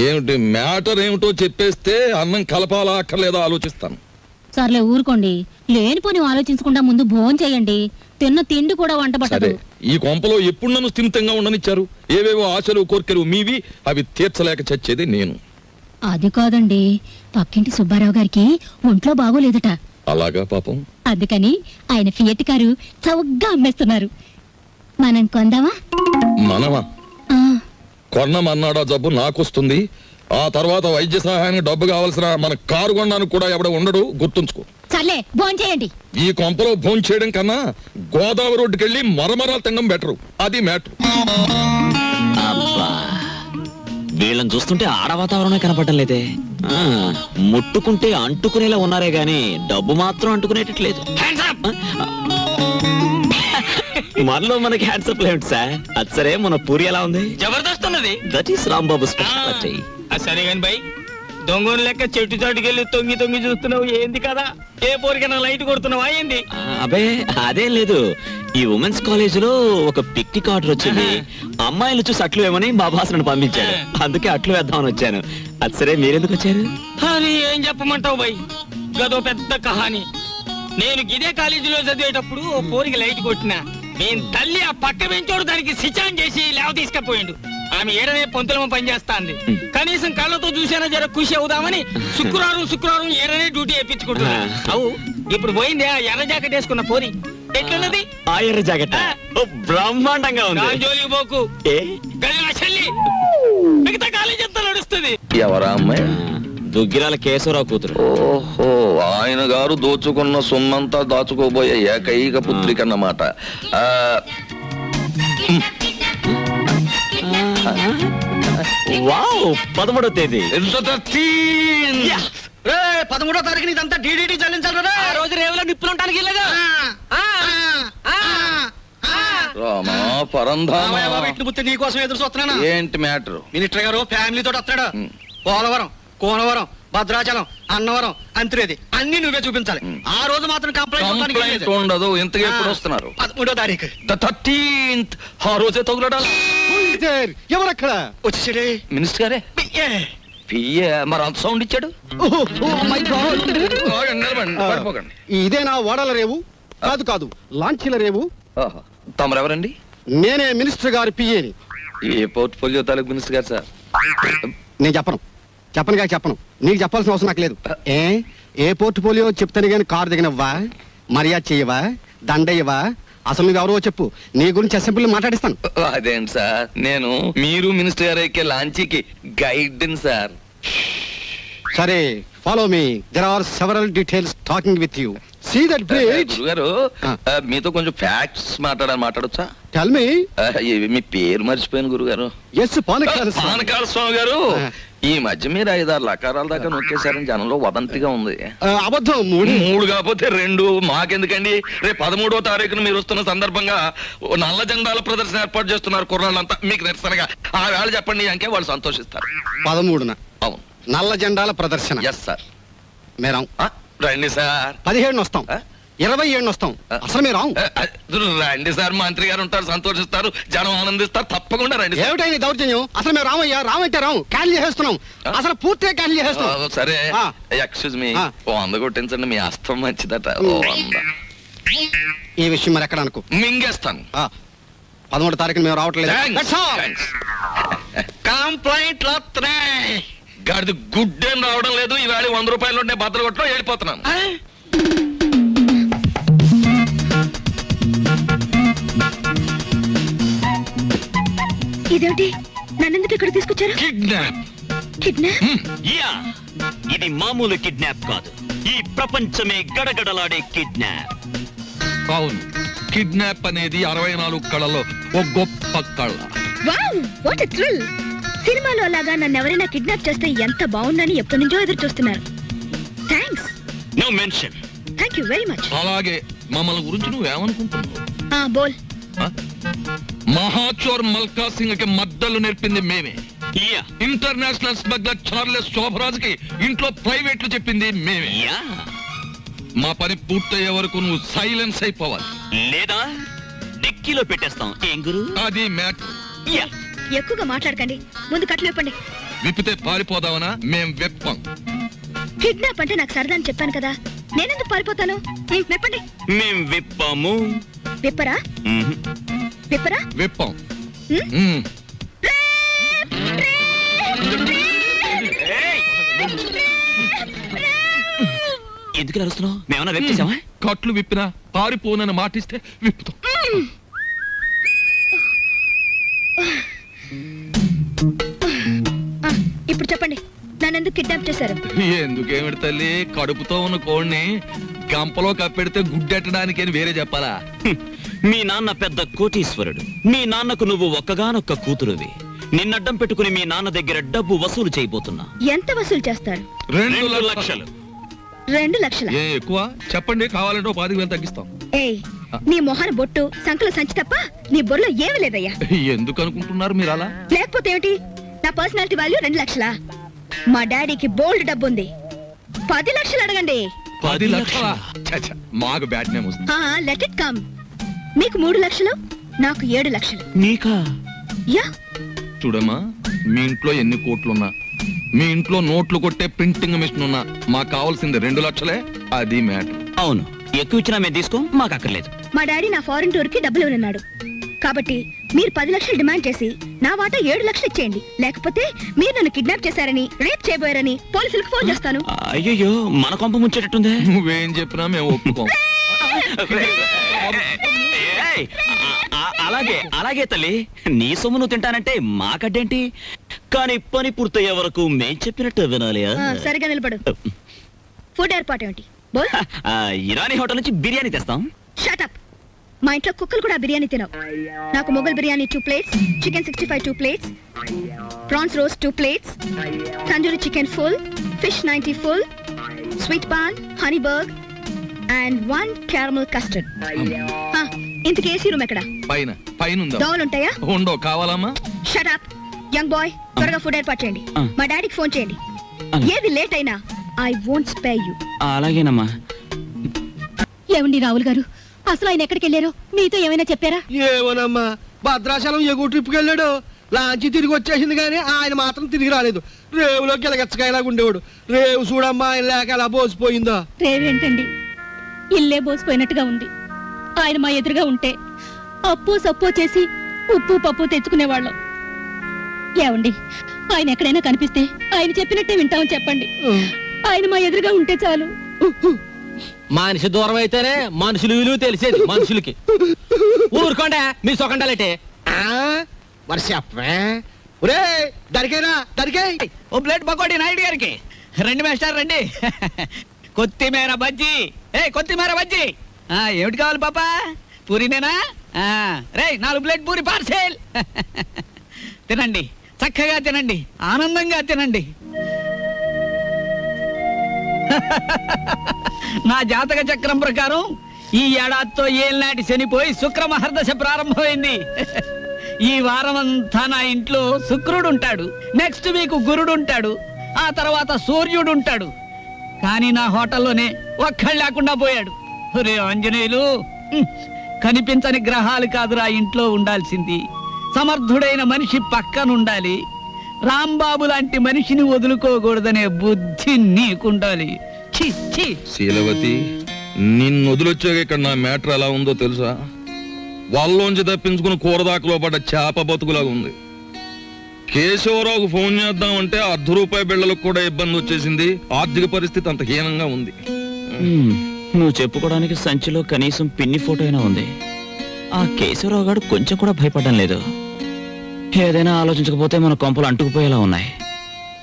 ఏమిటి మ్యాటర్ ఏమిటో చెప్పేస్తే అన్నం కలపాలా అక్కర్లేదో ఆలోచిస్తాను. సర్లే ఊరుకోండి, లేనిపోని ఆలోచించకుండా ముందు భోజనం చేయండి. తిన్న తిండి కూడా వంట పట్టదు. ఈ కొంపలో ఎప్పుడు నన్ను స్థిమితంగా ఉండనిచ్చారు? ఏవేవో ఆశలు కోర్కెలు మీవి, అవి తీర్చలేక చచ్చేది నేను. అది కాదండి, పక్కింటి సుబ్బారావు గారికి ఒంట్లో బాగోలేదట. అలాగా పాపం. అందుకని ఆయన ఫియట్ కారు చౌకగా అమ్మేస్తున్నారు. మనం కొందామా? మనమా? కొన్నమన్నాడా జబ్బు నాకొస్తుంది. ఆ తర్వాత వైద్య సహాయానికి డబ్బు కావాల్సిన మన కారు కొనడానికి కూడా ఎవడ ఉండడు, గుర్తుంచుకో. సర్లే భోజనం చేయండి. ఈ కొంపలో భోజనం చేయడం కన్నా గోదావరి రోడ్డుకి వెళ్ళి మరమరాలు తినడం బెటరు. అది మ్యాటర్. వీళ్ళని చూస్తుంటే ఆడ వాతావరణమే కనపడటం లేదే. ముట్టుకుంటే అంటుకునేలా ఉన్నారే గాని డబ్బు మాత్రం అంటుకునేటట్లేదు. మనలో మనకి హ్యాండ్సప్ లేదు సార్. అది సరే, మన పూరి ఎలా ఉంది? జబర్దస్త్ ఉన్నది. That is Rambabu speciality. సరే గాని బై, దొంగని లెక్క చెట్టు చాటుకెళ్ళి తొంగి చూస్తున్నావు ఏంది కదా? ఏ పోరికైనా లైట్ కొడుతున్నావా ఏంది? అబే అదేం లేదు, ఈ ఉమెన్స్ కాలేజ్ లో ఒక పిక్నిక్ ఆర్డర్ వచ్చింది. అమ్మాయిలు చూసి అట్లు వేమని మా బాస్ నన్ను పంపించాడు. అందుకే అట్లు వేద్దామని వచ్చాను. అది సరే, మీరెందుకు వచ్చారు? అని ఏం చెప్పమంటావు బై, గదో పెద్ద కహాని. నేను ఇదే కాలేజీలో చదివేటప్పుడు ఓ పోరికి లైట్ కొట్టినా. నేను తల్లి ఆ పక్క పెంచోడు దానికి సిచాన్ చేసి లేవ తీసుకపోయిండు. ఆమె ఏడనే పొంతులమ పనిచేస్తాంది. కనీసం కళ్ళతో చూసేనా జర ఖుషి అవుదామని శుక్రవారం ఏడనే డ్యూటీ వేయించుకుంటున్నా. అవు ఇప్పుడు పోయింది ఆ ఎర్ర జాకెట్ వేసుకున్న పోరి. ఎట్లున్నది ఆ ఎర్ర జాకెట్? బ్రహ్మాండంగా ఉంది. జోలికి పోకు, మిగతా కాలేజ్ అంతా నడుస్తుంది. ఎవరా అమ్మాయి? దుగ్గిరాల కేశవరావు కూతురు. ఓహో, ఆయన గారు దోచుకున్న సొమ్మంతా దాచుకోబోయే ఏకైక పుత్రిక అన్నమాట. వావ్, 13వ తేదీ. 13వ తారీఖున ఇదంతా డీడీటీ చెల్లించాలి. ఆ రోజు రేవులో నిప్పులుంటానికి వెళ్ళగా నీకోసం ఎదురు చూస్తున్నాను. ఏంటి మ్యాటర్? మినిస్టర్ గారు ఫ్యామిలీ తోటి వస్తాడు. పోలవరం, కోనవరం, భద్రాచలం, అన్నవరం, అంత్రేది అన్ని నువ్వే చూపించాలి. ఆ రోజు మాత్రం కంప్లైంట్ ఉండదు. ఇంతగా ఎప్పుడు వస్తున్నారు? 13వ తారీఖు. 13th. ఆ రోజే తగులడాలి. ఎవరక్కడ వచ్చేసాడే మినిస్టర్ గారే. పియ్యే మరి అంత సౌండ్ ఇచ్చాడు. పడిపోకండి. ఇదేనా ఓడల రేవు? కాదు కాదు, లాంచీల రేవు. తమరెవరండి? నేనే మినిస్టర్ గారి పియ్యేని. ఏ పోర్ట్ఫోలియో తాలూకు మినిస్టర్ గారు సార్? నేను చెప్పను నీకు చెప్పాల్సిన అవసరం నాకు లేదు. ఏ పోర్ట్ఫోలియో చెప్తాను గాని కారు దిగనవ్వా, మర్యాద చెయ్యవా, దండయ్యవా? అసలు నువ్వు ఎవరో చెప్పు, నీ గురించి అసెంబ్లీ మాట్లాడిస్తాను. అదేంటి సార్, నేను మీరు మినిస్టర్ గారు ఎక్కే లాంచీకి గైడ్ సార్. సరే, follow me. There are several details talking with you. See that bridge. గురుగారు, మీతో కొంచెం ఫ్యాక్ట్స్ మాట్లాడొచ్చా? Tell me. మీ పేరు మర్చిపోయాను గురుగారు. ఎస్, పానకాల స్వామి గారు. ఈ మధ్య మీరు 5-6 లకారాల దాకా నొక్కేశారని జనంలో వదంతిగా ఉంది. అబద్ధం. 3 కాకపోతే 2. మాకెందుకండి? రేపు 13వ తారీఖున మీరు వస్తున్న సందర్భంగా నల్ల జెండాల ప్రదర్శన ఏర్పాటు చేస్తున్నారు కుర్రాళ్ళంతా. మీకు నిరసనగా ఆ వేళ చెప్పండి అంకే వాళ్ళు సంతోషిస్తారు. 13న? అవును, నల్ల జెండాల ప్రదర్శన. Yes sir. మేరాం. రండి సార్. 17 వస్తాం, 27 వస్తాం. అసలు మీరు రండి సార్, మంత్రి గారు ఉంటారు, సంతోషిస్తారు, జనం ఆనందిస్తారు. తప్పకుండా రండి. ఏమిటైంది దౌర్జన్యం? అసలు మేము రామయ్యా, రామంటే రాము, క్యాన్సిల్ చేసేస్తున్నాం. అసలు పూర్తిగా క్యాన్సిల్ చేసేస్తున్నాం. సరే, ఎక్స్క్యూజ్ మీ, 100 కొట్టించండి. మీ అస్తం మంచిదట. 100. ఈ విషయం మరి ఎక్కడ అనుకో, మింగేస్తాను. 13వ తారీఖున మేము రావట్లేదు. కంప్లైంట్ గాడిది గుడ్డేం రావడం లేదు. ఈవేళ 100 రూపాయలు ఉంటే బద్దలు కొట్టడం వెళ్ళిపోతున్నాను. ఇదేమిటి? నన్నెందుకు ఇక్కడ తీసుకొచ్చారు? కిడ్నాప్? ఇది మామూలు కిడ్నాప్ కాదు. ఈ ప్రపంచమే గడగడలాడే కిడ్నాప్. అవును, కిడ్నాప్ అనేది 64 కళలో ఒక గొప్ప కళ. Wow, what a thrill! సినిమాలో అలాగా నన్ను ఎవరైనా కిడ్నాప్ చేస్తే ఎంత బాగుందని ఎప్పటి నుంచో ఎదురు చూస్తున్నారు. Thanks. No mention. Thank you very much. అలాగే మమ్మల్ని గురించి నువ్వేమనుకుంటున్నావు? బోల్. మహాచోర్ మల్కా సింగ్ కి మద్దలు నేర్పింది మేమే. ఇంటర్నేషనల్ స్మగ్లర్ చార్లెస్ శోభరాజ్ కి ఇంట్లో ప్రైవేట్లు చెప్పింది మేమే. మా పని పూర్తయ్యే వరకు నువ్వు సైలెన్స్ అయిపోవాలి, లేదా డెక్కీలో పెట్టేస్తాం. ఏం గురు? అది మ్యాటర్. ఎక్కువగా మాట్లాడకండి, ముందు కట్లు విప్పండి. విప్పితే పారిపోదావనా? మేం విప్పం. కిడ్నాప్ అంటే నాకు సరదా అని చెప్పాను కదా, నేనెందుకు పారిపోతాను? విప్పండి. మేం విప్పాము. విప్పరా? విప్పరా? విప్పం. ఎందుకు అరుస్తున్నావు? మేమన్నా రేపు చేసామా? కట్లు విప్పినా పారిపోనని మాటిస్తే విప్పుతాం. ఇప్పుడు చెప్పండి, నన్నెందుకు కిడ్నాప్ చేశారు? ఎందుకేమిటి తల్లి, కడుపుతో ఉన్న కోడిని గంపలో కప్పెడితే గుడ్డెట్టడానికి అని వేరే చెప్పాలా? మీ నాన్న పెద్ద కోటీశ్వరుడు. మీ నాన్నకు నువ్వు ఒక్కగానొక్క కూతురువి. నిన్నడ్డం పెట్టుకుని మీ నాన్న దగ్గర డబ్బు వసూలు చేయబోతున్నా. ఎంత వసూలు చేస్తారు? 2 లక్షలు. 2 లక్షల? ఎక్కువ చెప్పండి, కావాలంటే 10,000 తగ్గిస్తాం. ఏయ్, నీ మొహన బొట్టు, సంకల సంచి తప్ప నీ బొర్రలో ఏమీ లేదయ్యా. ఎందుకు అనుకుంటున్నారు మీరు అలా? లేకపోతే ఏమిటి? నా పర్సనాలిటీ వాల్యూ 2 లక్షలా? మా డాడీకి బోల్డ్ డబ్బు ఉంది. 10 లక్షలు అడగండి. 10 లక్షలా? మాకు బ్యాడ్ నేమ్ వస్తుంది. Let it come. మీకు 3 లక్షలు, నాకు 7 లక్షలు. నీకా? యా. చూడమ్మా, మీ ఇంట్లో ఎన్ని కోట్లున్నా, మీ ఇంట్లో నోట్లు కొట్టే ప్రింటింగ్ మిషన్ ఉన్నా, మాకు కావాల్సింది 2 లక్షలే. అది మ్యాటర్. అవును, ఎక్కువ ఇచ్చినా మేము తీసుకో, మాకు అక్కర్లేదు. మా డాడీ నా ఫారెన్ టూర్ కి డబ్బులు ఇవ్వనున్నాడు. కాబట్టి మీరు 10 లక్షలు డిమాండ్ చేసి నా వాటా 7 లక్షలు ఇచ్చేయండి. లేకపోతే మీరు నన్ను కిడ్నాప్ చేశారని, రేప్ చేయబోయారని పోలీసులకు ఫోన్ చేస్తాను. అయ్యో, మన కొంప ముంచేటట్టుందే. నువ్వేం చెప్పినా మేము ఒప్పుకోం. అలాగే అలాగే తల్లి, నీ సొమ్ము నువ్వు తింటానంటే మాకడ్డేంటి? కానీ పని పూర్తయ్యే వరకు మేం చెప్పినట్టు వినాలి. సరిగా నిలబడు. ఫుడ్ ఏర్పాటు ఏమిటి? ఇరానీ హోటల్ నుంచి బిర్యానీ తెస్తాం. Shut up. మా ఇంట్లో కుక్కలు కూడా బిర్యానీ తినవు. నాకు Mughal biryani 2 plates, chicken 65 2 plates, prawns roast 2 plates, tandoori chicken full, fish 90 full, sweet paan, honey burg and 1 caramel custard. ఇంతకీ ఏసీ రూమ్ ఎక్కడ? పైన ఉందా? దోవలు ఉంటాయా? ఉండో. కావాలమ్మా? Shut up young boy. త్వరగా ఫుడ్ ఏర్పాటు చేయండి. మా డాడీకి ఫోన్ చేయండి. ఏది లేట్ అయినా ఐ వోంట్ స్పేర్ యు. అలాగేనమ్మా. ఏమండి రావుల్ గారు, అసలు ఆయన ఎక్కడికి వెళ్ళారో మీతో ఏమైనా చెప్పారా? ఏమోనమ్మా, భద్రాచలం ఎగువ ట్రిప్కి వెళ్ళాడు. లాంచి తిరిగి వచ్చేసింది కానీ ఆయన మాత్రం తిరిగి రాలేదు. రేవులో గిలగచ్చకాయలాగా ఉండేవాడు. రేవు చూడమ్మా, ఆయన లేక ఎలా బోసిపోయిందో. రేవేంటండి, ఇల్లే బోసిపోయినట్టుగా ఉంది. ఆయన మా ఎదురుగా ఉంటే అప్పు సప్పు చేసి ఉప్పు పప్పు తెచ్చుకునేవాళ్ళం. ఏమండి, ఆయన ఎక్కడైనా కనిపిస్తే ఆయన చెప్పినట్టే వింటామని చెప్పండి. ఆయన మా ఎదురుగా ఉంటే చాలు. మనిషి దూరం అయితేనే మనుషులు విలువ తెలిసేది మనుషులకి. ఊరుకోండా మీ సొకండాలంటే. మరి చెప్పే. ఒరే దరికేనా, దరికే. ఓ ప్లేట్ పకోడీ నాయుడు గారికి. రండి మేస్టర్ రండి. కొత్తిమీర బజ్జీ. కొత్తిమీర బజ్జీ. ఏమిటి కావాలి పాపా? పూరినేనా? రే 4 ప్లేట్ పూరి పార్సెల్. తినండి, చక్కగా తినండి, ఆనందంగా తినండి. నా జాతక చక్రం ప్రకారం ఈ ఏడాదితో ఏళ్ళనాటి శనిపోయి శుక్ర మహర్దశ ప్రారంభమైంది. ఈ వారం అంతా నా ఇంట్లో శుక్రుడు ఉంటాడు, నెక్స్ట్ వీక్ గురుడు ఉంటాడు, ఆ తర్వాత సూర్యుడు ఉంటాడు. కానీ నా హోటల్లోనే ఒక్కళ్ళు లేకుండా పోయాడు. ఒరే ఆంజనేయులు, కనిపించని గ్రహాలు కాదురా ఇంట్లో ఉండాల్సింది. సమర్థుడైన మనిషి పక్కనుండాలి. రాంబాబు లాంటి మనిషిని వదులుకోకూడదనే బుద్ధి నీకుండాలి. శీలవతి, నిన్ను వదిలొచ్చాక ఇక్కడ నా మ్యాటర్ ఎలా ఉందో తెలుసా? వాళ్ళలోంచి తప్పించుకుని కూరదాకలో పడ్డ చేప బతుకులాగా ఉంది. కేశవరావుకు ఫోన్ చేద్దామంటే ₹1/2 బిళ్ళలకు కూడా ఇబ్బంది వచ్చేసింది. ఆర్థిక పరిస్థితి అంత హీనంగా ఉంది. నువ్వు చెప్పుకోవడానికి సంచిలో కనీసం పిన్ని ఫోటో అయినా ఉంది. ఆ కేశవరావు గారు కొంచెం కూడా భయపడడం లేదు. ఏదైనా ఆలోచించకపోతే మన కొంపలు అంటుకుపోయేలా ఉన్నాయి.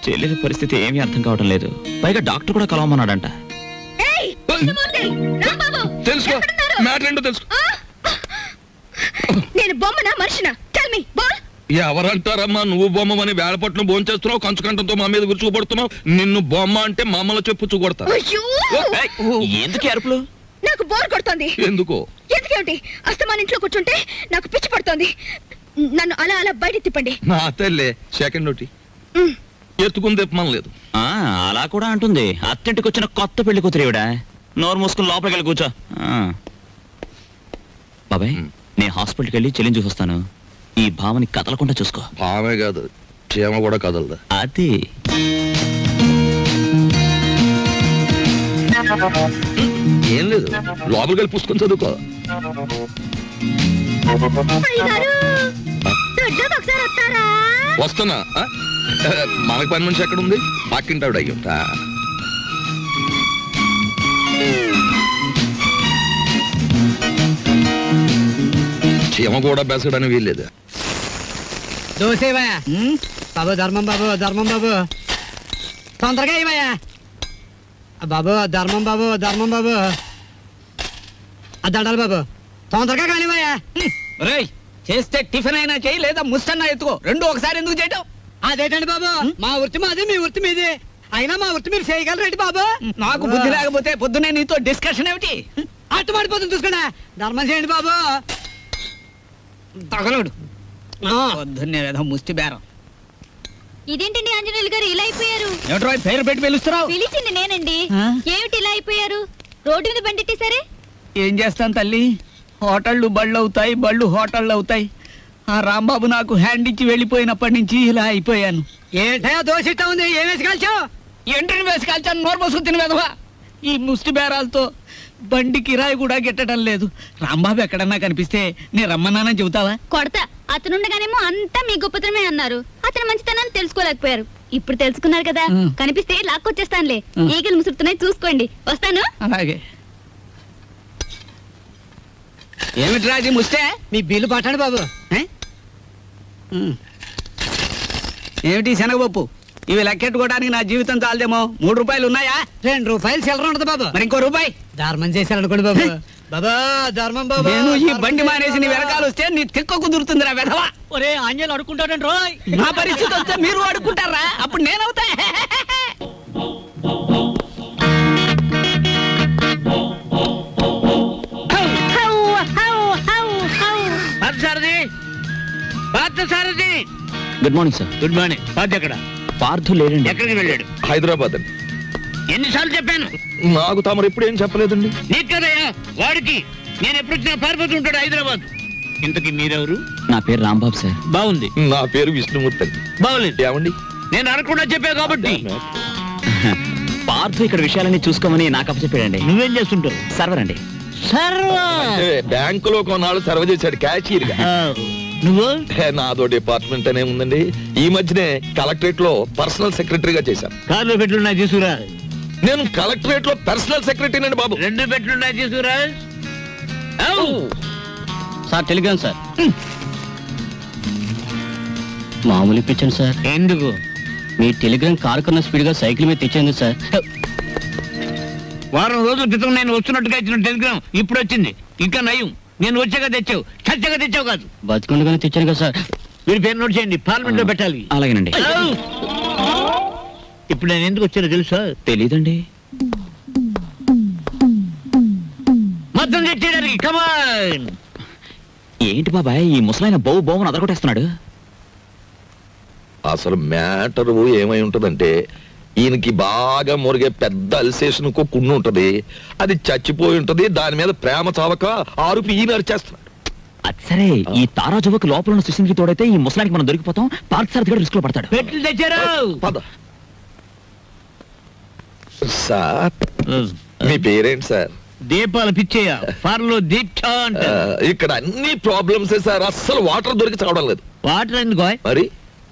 చెల్లెలి పరిస్థితి ఏమీ అర్థం కావడం లేదు. పైగా డాక్టర్ కూడా కలవమన్నాడంట. తెలుసుకో, మ్యాటర్ ఏంటో తెలుసుకో. నేను బొమ్మనా మనిషినా? Tell me ball. ఎవరంటారమ్మా నువ్వు బొమ్మని? వేళపట్నం భోంచేస్తున్నావు, కంచుకంఠంతో మా మీద విరుచుకుపడుతున్నావు. నిన్ను బొమ్మ అంటే మమ్మల్ని చెప్పు కొడతా. ఎందుకు అరుపులు? నాకు బోర్ కొడుతోంది. ఎందుకో? ఎందుకేమిటి? అస్తమాన్ ఇంట్లో కూర్చుంటే నాకు పిచ్చి పడుతోంది. నన్ను అలా అలా బయట తిప్పండి. నా తల్లే సెకండ్ ఒకటి ఎత్తుకుని తిప్పమని లేదు. అలా కూడా అంటుంది. అత్తింటికి వచ్చిన కొత్త పెళ్లి కూతురేవిడా. నోరు మూసుకుని లోపలికి వెళ్ళి కూర్చో. బాబాయ్, నేను హాస్పిటల్కి వెళ్ళి చెల్లిని చూసొస్తాను. ఈ భావని కదలకుండా చూసుకో. భావే కాదు, క్షేమ కూడా కదలదా. అది ఏం లేదు, లోపలికి వెళ్ళి పుస్తకం చదువుకో. వస్తున్నా. మనకు పని మనిషి ఎక్కడ ఉంది? పక్కింటావిడ అయ్యుంటా. చీమ కూడా బెసడని వీల్లేదు. దోసేవయ్యా బాబు, ధర్మం బాబు, ధర్మం బాబు, తొందరగా ఇవయ్యా బాబు, ధర్మం బాబు, ధర్మం బాబు, దండాలి బాబు, తొందరగా కానివయ్యా. చేస్తే టిఫిన్ అయినా చేయి, లేదా ముస్తన్నా ఎత్తుకో. రెండు ఒకసారి ఎందుకు చేయటం? అదేటండి బాబు, మా వృత్తి మాది, మీ వృత్తి మీది. అయినా మా వృత్తి మీరు చేయగలరేంటి బాబు? నాకు బుద్ధి లేకపోతే పొద్దునే నీతో డిస్కషన్ ఏమిటి? అట్టుమాడిపోతుంది చూసుకోండి. ధర్మం చేయండి బాబు. తగలడు పొద్దున్నే ఏదో ముష్టి బేరం. ఇదేంటండి ఆంజనేయులు గారు ఇలా అయిపోయారు? ఏమిటో పేరు పెట్టి పిలుస్తున్నావు? పిలిచింది నేనండి. ఏమిటి ఇలా అయిపోయారు? రోడ్డు మీద బండిట్టి సరే. ఏం చేస్తాను తల్లి, హోటళ్ళు బళ్ళు అవుతాయి, బళ్ళు హోటళ్ళు అవుతాయి. ఆ రాంబాబు నాకు హ్యాండ్ ఇచ్చి వెళ్ళిపోయినప్పటి నుంచి ఇలా అయిపోయాను. ఏంటో దోషిస్తా ఉంది, ఏం వేసి కాల్చావు? ఎండ్రిని వేసి కాల్చాను, నోరు పోసుకు తిని వెధవా. ఈ ముష్టి బేరాలతో బండి కిరాయి కూడా గిట్టడం లేదు. రాంబాబు ఎక్కడన్నా కనిపిస్తే నేను రమ్మన్నానని చెబుతావా? కొడతా. అతనుండగానేమో అంతా మీ గొప్పతనమే అన్నారు. అతని మంచితనాన్ని తెలుసుకోలేకపోయారు. ఇప్పుడు తెలుసుకున్నారు కదా, కనిపిస్తే లాక్కొచ్చేస్తానులే. ఈగలు ముసురుతున్నాయి, చూసుకోండి. వస్తాను. అలాగే. ఏమిట్రా అది ముస్తే? మీ బిల్లు పట్టండి బాబు. ఏమిటి శనగపప్పు? ఇవి లెక్కెట్టుకోవడానికి నా జీవితం చాలదేమో. 3 రూపాయలు ఉన్నాయా? 2 రూపాయలు చిల్లర ఉండదు బాబు. మరి ఇంకో రూపాయి ధర్మం చేశారనుకోండి బాబు. బాబా ధర్మం బాబు. నేను ఈ బండి మానేసి నీ వెనకాల వస్తే నీ తిక్క కుదురుతుందిరా వెధవా. ఒరే ఆంజలు అడుకుంటాడండి రోయ్. నా పరిస్థితి వస్తే మీరు అడుక్కుంటారా? అప్పుడు నేనవుతా. Sarathi. Good morning sir. Good morning. Parth ఎక్కడ? పార్థు లేడండి. ఎక్కడికి వెళ్ళాడు? హైదరాబాద్ అండి. ఎన్నిసార్లు చెప్పాను? నాకు తమరు ఎప్పుడు ఏం చెప్పలేదండి. నీకు కదయ్యా, వాడికి. నేను ఎప్పుడు వచ్చినా పారిపోతూ ఉంటాడు హైదరాబాద్. ఇంతకీ మీరెవరు? నా పేరు రాంబాబు సార్. బాగుంది. నా పేరు విష్ణుమూర్తి అండి. బాగులేదు. ఏమండి? నేను అనకుండా చెప్పా కాబట్టి. పార్థు ఇక్కడ విషయాలన్నీ చూసుకోమని నాకు అప్పచెప్పాడండి. నువ్వేం చేస్తుంటావు? సర్వర్ అండి. బ్యాంకులో కొన్నాళ్ళు సర్వ చేశాడు క్యాషియర్ గా. నువ్వు? నాదో డిపార్ట్మెంట్ అనే ఉందండి. ఈ మధ్యనే కలెక్టరేట్ లో పర్సనల్ సెక్రటరీగా చేశాను. కార్లో పెట్లున్నా తీసుకురా. నేను కలెక్టరేట్ లో పర్సనల్ సెక్రటరీ అండి బాబు. 2 పెట్లున్నా తీసుకురా. Sir Telegram sir. మామూలు ఇప్పించండి సార్. ఎందుకు? మీ టెలిగ్రామ్ కారు కన్నా స్పీడ్ గా సైకిల్ మీద తెచ్చేందుకు సార్. వారం రోజుల క్రితం నేను వస్తున్నట్టుగా ఇచ్చిన టెలిగ్రామ్ ఇప్పుడు వచ్చింది. ఇంకా నయం, నేను వచ్చాక తెచ్చావు, చచ్చాక తెచ్చావు కాదు. బతుకుండగానే తెచ్చాను కదా సార్. మీరు పేరు నోట్ చేయండి, పార్లమెంట్ లో పెట్టాలి. అలాగేనండి. ఇప్పుడు నేను ఎందుకు వచ్చానో తెలుసా? తెలీదండి. మొత్తం తెచ్చేయడానికి. కమాన్. ఏంటి బాబాయ్ ఈ ముసలాయన బౌ బౌని అదరగొట్టేస్తున్నాడు? అసలు మ్యాటర్ ఏమై ఉంటదంటే, ఈయనకి బాగా మురిగే పెద్ద అల్సేషన్ కున్ను ఉంటది. అది చచ్చిపోయి ఉంటది. దాని మీద ప్రేమ చావక ఆరుపి ఈయన అరిచేస్తున్నాడు. అది సరే, ఈ తారా జువకు లోపల ఉన్న సుశీల్కి తోడైతే ఈ ముసలానికి మనం దొరికిపోతాం. పార్క్ సార్ కూడా రిస్క్ లో పడతాడు. పెట్లు తెచ్చారు. పద. సార్ మీ పేరేంటి సార్? దీపాలు పిచ్చేయ. ఫార్లో దీక్ష అంటారు. ఇక్కడ అన్ని ప్రాబ్లమ్స్ సార్. అస్సలు వాటర్ దొరికి చావడం లేదు. వాటర్ ఎందుకో? మరి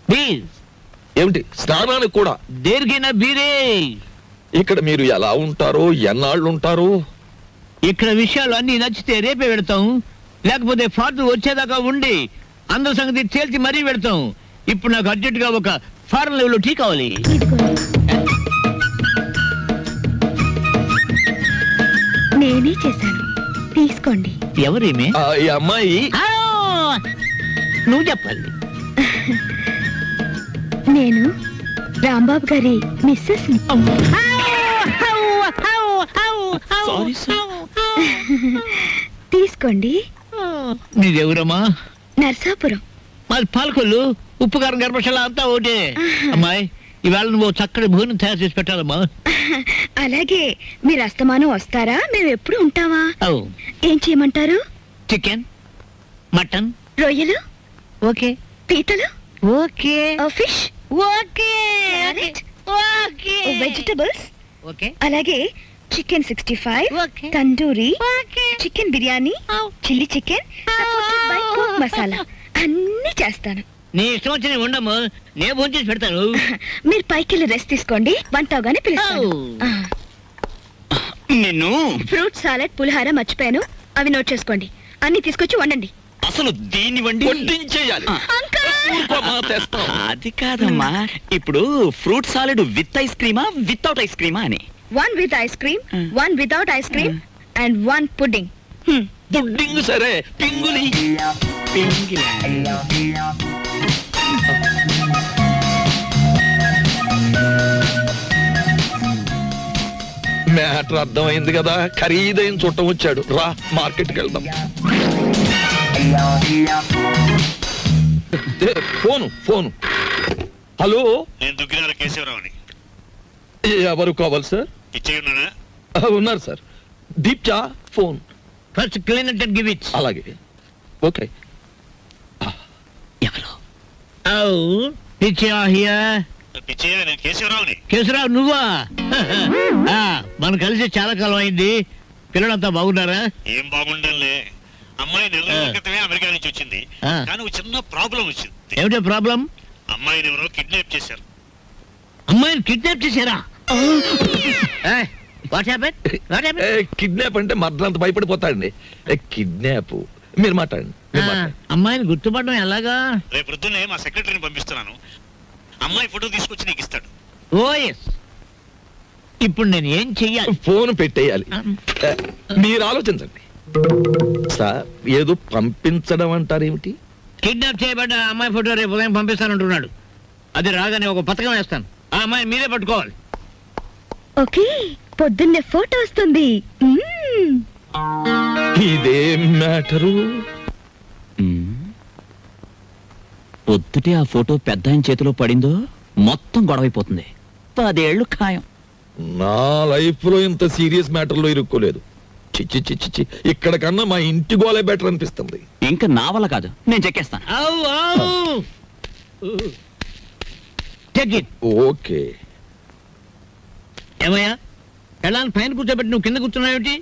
ప్లీజ్. ఏమిటి స్నానానికి కూడా? దేనికైనా బీరే. ఇక్కడ మీరు ఎలా ఉంటారో, ఎన్నాళ్ళు ఉంటారు? ఇక్కడ విషయాలు అన్ని నచ్చితే రేపే పెడతాం, లేకపోతే ఫార్ట్ వచ్చేదాకా ఉండి అందరి సంగతి తేల్చి మరీ పెడతాం. ఇప్పుడు నాకు అర్జెంట్ గా ఒక ఫారెన్ లెవెల్ టీ కావాలి. నేనే చేశాను, తీసుకోండి. ఎవరేమే? ఈ అమ్మాయి. నువ్వు చెప్పాలి. నేను రాంబాబు గారి మిస్సెస్ ని. తీసుకోండి. నీదెవరమ్మా? నర్సాపురం. మాది పాలకొల్లు. ఉప్పు కారం గర్భశాల అంతా ఒకటే. అమ్మాయి ఇవాళ నువ్వు చక్కటి భోజనం తయారు చేసి పెట్టాలమ్మా. అలాగే. మీరు అస్తమానం వస్తారా? మేము ఎప్పుడు ఉంటావా? ఏం చేయమంటారు? చికెన్, మటన్, రొయ్యలు, ఓకే. పీతలు, okay. Fish, okay. Okay. Vegetables, okay. అలాగే chicken 65, okay. Tandoori, okay. Chicken biryani, chilli chicken, masala అన్ని చేస్తాను. నీ ఇష్టం వచ్చి ఉండము, నేను భోజనం చేసి పెడతాను. మీరు పైకి వెళ్ళి రెస్ట్ తీసుకోండి, వంట అవగానే పిలుస్తాను. నిన్ను ఫ్రూట్ సాలెడ్, పులిహార మర్చిపోయాను, అవి నోట్ చేసుకోండి. అన్ని తీసుకొచ్చి వండండి. అసలు దీన్ని వడ్డించేయాలి. అది కాదమ్మా, ఇప్పుడు ఫ్రూట్ సాలెడ్ విత్ ఐస్ క్రీమా వితౌట్ ఐస్ క్రీమా అని. 1 with ice cream, 1 without ice cream, and 1 pudding. Pudding సరే, పింగులి. మ్యాటర్ అర్థమైంది కదా. ఖరీదైన చుట్టం వచ్చాడు. రా మార్కెట్కి వెళ్దాం. ఫోను. హలో, నేను దుగ్గిరాల కేశవరావుని. ఎవరు కావాలి సార్? ఇచ్చేయున్నానా? ఉన్నారు సార్. దీప్చా phone. First clean it and give it. అలాగే. ఓకే. ఎవరు? పిచ్చయ్య హియర్. పిచ్చయ్య, నేను కేశవరావుని. కేశవరావు నువ్వా? మనం కలిసి చాలా కాలం అయింది. పిల్లలంతా బాగున్నారా? ఏం బాగుండాలే. అమ్మాయి నెల రోజుల క్రితమే అమెరికా నుంచి వచ్చింది. కానీ ఒక చిన్న ప్రాబ్లం వచ్చింది. ఏమిటో ప్రాబ్లం? అమ్మాయిని ఎవరో కిడ్నాప్ చేశారు. అమ్మాయిని కిడ్నాప్ చేశారా? కిడ్నాప్ అంటే మర్దలంత భయపడిపోతాడండి. కిడ్నాప్ మీరు మాట్లాడండి. అమ్మాయిని గుర్తుపడడం ఎలాగా? రేపు పొద్దున్నే మా సెక్రటరీని పంపిస్తున్నాను. అమ్మాయి ఫోటో తీసుకొచ్చి నీకు ఇస్తాడు. ఓఎస్. ఇప్పుడు నేను ఏం చెయ్యాలి? ఫోన్ పెట్టేయాలి. మీరు ఆలోచించండి సార్. ఏదో పంపించడం అంటారేమిటి? కిడ్నాప్ చేయబడ్డ అమ్మాయి ఫోటో రేపు ఉదయం పంపిస్తానంటున్నాడు. అది రాగానే ఒక పథకం వేస్తాను. ఆ అమ్మాయిని మీరే పట్టుకోవాలి. ఓకే, పొద్దున్నే ఫోటో వస్తుంది. ఇదేం మ్యాటరు? పొద్దుటే ఆ ఫోటో పెద్ద ఆయన చేతిలో పడిందో మొత్తం గొడవైపోతుంది. 10 ఏళ్ళు ఖాయం. నా లైఫ్ లో ఇంత సీరియస్ మ్యాటర్ లో ఇరుక్కోలేదు. చిచ్చి చిచ్చి చి, ఇక్కడ కన్నా మా ఇంటి గోలే బెటర్ అనిపిస్తుంది. ఇంకా నా వల్ల కాదు, నేను చెక్కేస్తాను. ఓకే. ఏమయ్యా, ఎలా పైన కూర్చోబెట్టి నువ్వు కింద కూర్చున్నావేమిటి?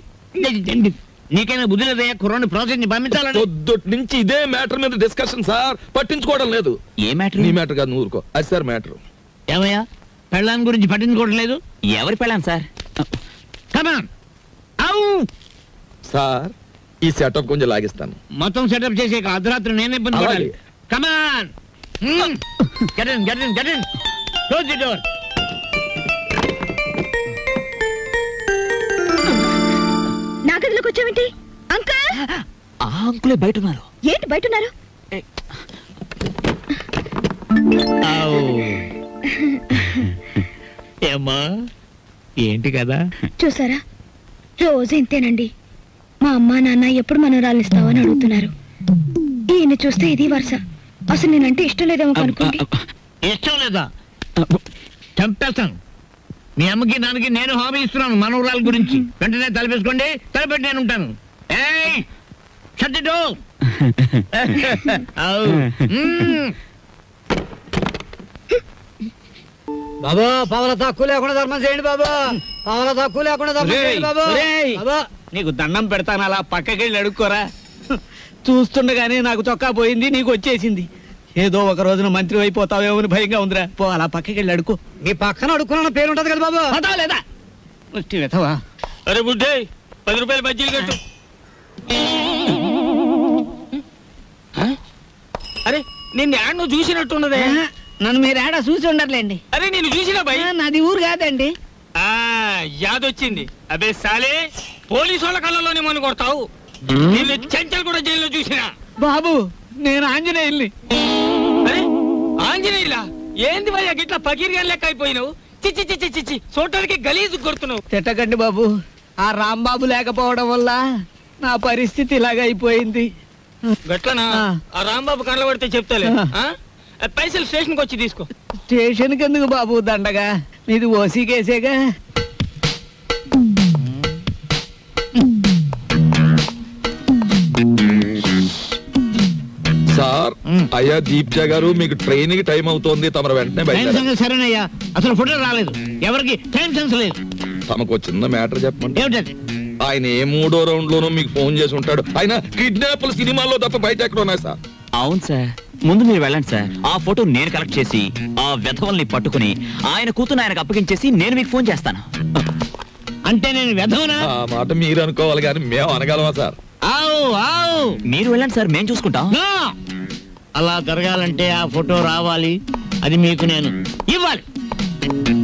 నీకైనా బుద్ధి లేదయ్యా? కుర్రాన్ని ప్రాజెక్ట్ ని పంపించాలని. పొద్దుటి నుంచి ఇదే మ్యాటర్ మీద డిస్కషన్ సార్. పట్టించుకోవడం లేదు. ఏ మ్యాటర్? నీ మ్యాటర్ కాదు, ఊరుకో. అది సార్ మ్యాటర్. ఏమయ్యా, పెళ్ళాన్ని గురించి పట్టించుకోవడం లేదు? ఎవరి పెళ్ళాను సార్? కమాన్. సార్, ఈ సెటప్ కొంచెం లాగిస్తాను. మొత్తం సెటప్ చేసే అర్ధరాత్రి నేనే ఇబ్బంది పడాలి. కమాన్. Get in, get in, get in. Close the door. నా గదిలోకి వచ్చావేంటి అంకుల్? ఆ అంకులే బయట ఉన్నారు. ఏంటి బయట ఉన్నారు? ఏమ్మా, ఏంటి కదా? చూసారా, రోజు ఇంతేనండి. మా అమ్మా నాన్న ఎప్పుడు మనోరాలు ఇస్తావని అడుగుతున్నారు. ఈయన చూస్తే ఇది వరుస. అసలు నేనంటే ఇష్టం లేదేమో అనుకోండి. ఇష్టం లేదా? చంపేస్తాను. మీ అమ్మకి నాన్నకి నేను హామీ ఇస్తున్నాను మనోరాల గురించి. వెంటనే తలపేసుకోండి, తలపెట్టి నేను ఉంటాను. ఏయ్, shut the door. బాబా, పావుల తక్కువ లేకుండా ధర్మం చేయండి బాబా. పావుల తక్కువ లేకుండా ధర్మం చేయండి బాబా. నీకు దండం పెడతాను, అలా పక్కకెళ్ళి అడుక్కోరా. చూస్తుండగానే నాకు చొక్కా పోయింది, నీకు వచ్చేసింది. ఏదో ఒక రోజున మంత్రి అయిపోతావేమో అని భయంగా ఉందిరా. పో, అలా పక్కకెళ్ళి అడుకో. మీ పక్కన అడుక్కున్న పేరు ఉంటది కదా బాబా. పదా లేదా? వెతవా. అరే బుడ్డే, 10 రూపాయలు బజ్జీలు కట్టు. అరే, నిన్ను యాడ్ నువ్వు చూసినట్టున్నదే. నన్ను మీరు ఏడా చూసి ఉండర్లేండి. అరే, నేను చూసినా భయ్. నాది ఊరు కాదండి. యాదొచ్చింది. అబే సాలే, పోలీసు వాళ్ళ కళ్ళలోనే మన కొడతావు. నిన్ను చెంచల్ కూడా జైల్లో చూసినా. బాబు, నేను ఆంజనేయుల్ని. అరే, ఆంజనేయులా? ఏంది భయ్యా గిట్లా పకీర్గా లెక్క అయిపోయినావు? చిచ్చి చిచ్చి చిచ్చి, చూడటానికి గలీజు కొడుతున్నావు. తిట్టకండి బాబు, ఆ రాంబాబు లేకపోవడం వల్ల నా పరిస్థితి ఇలాగ అయిపోయింది. గట్లనా? ఆ రాంబాబు కళ్ళ పడితే చెప్తాలే. పైసలు స్టేషన్కి వచ్చి తీసుకో. స్టేషన్కి ఎందుకు బాబు దండగా? నీది ఓసీ కేసేగా. సార్, అయ్యా దీప్జా గారు, మీకు ట్రైన్ కి టైం అవుతోంది. తమరు వెంటనే బయలుదేరాలి. సరేనయ్యా, అసలు ఫోటో రాలేదు. ఎవరికి టైం సెన్స్ లేదు. తమకు చిన్న మ్యాటర్ చెప్పండి. ఏమిటది? ఆయన ఏ 3వ రౌండ్ లోనూ మీకు ఫోన్ చేసి ఉంటాడు. ఆయన కిడ్నాప్ల సినిమాల్లో తప్ప బయట ఎక్కడ ఉన్నాయి సార్? అవును సార్, ముందు మీరు వెళ్ళండి సార్. ఆ ఫోటో నేను కలెక్ట్ చేసి ఆ వెధవల్ని పట్టుకుని ఆయన కూతురు ఆయనకు అప్పగించేసి నేను మీకు ఫోన్ చేస్తాను. అంటే నేను వెధవనా? ఆ మాట మీరు అనుకోవాలి కానీ మేము అనగలమా సార్? మీరు వెళ్ళండి సార్, మేము చూసుకుంటాం. అలా జరగాలంటే ఆ ఫోటో రావాలి. అది మీకు నేను ఇవ్వాలి.